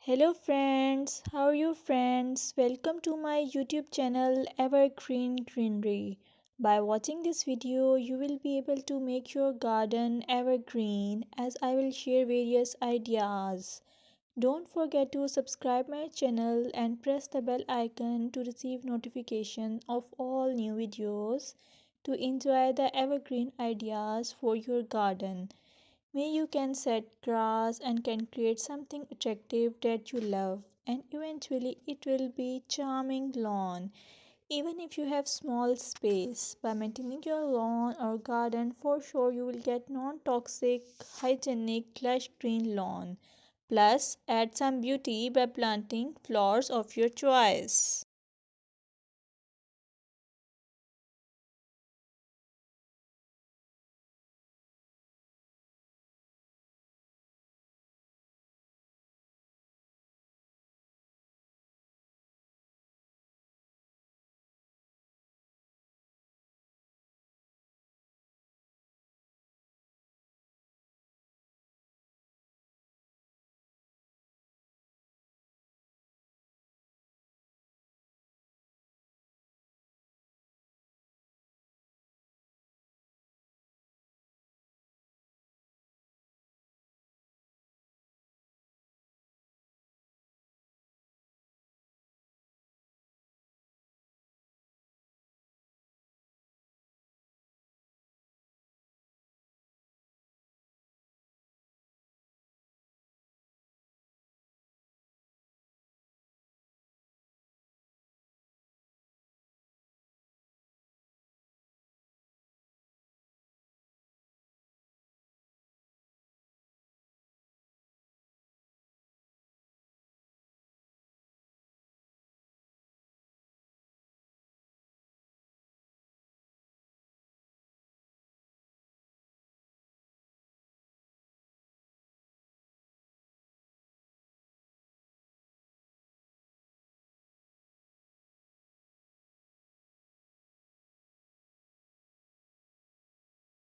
Hello friends, how are you friends? Welcome to my YouTube channel Evergreen Greenery. By watching this video, you will be able to make your garden evergreen as I will share various ideas. Don't forget to subscribe my channel and press the bell icon to receive notification of all new videos to enjoy the evergreen ideas for your garden. May you can set grass and can create something attractive that you love and eventually it will be charming lawn. Even if you have small space, by maintaining your lawn or garden for sure you will get non-toxic, hygienic, lush green lawn. Plus add some beauty by planting flowers of your choice.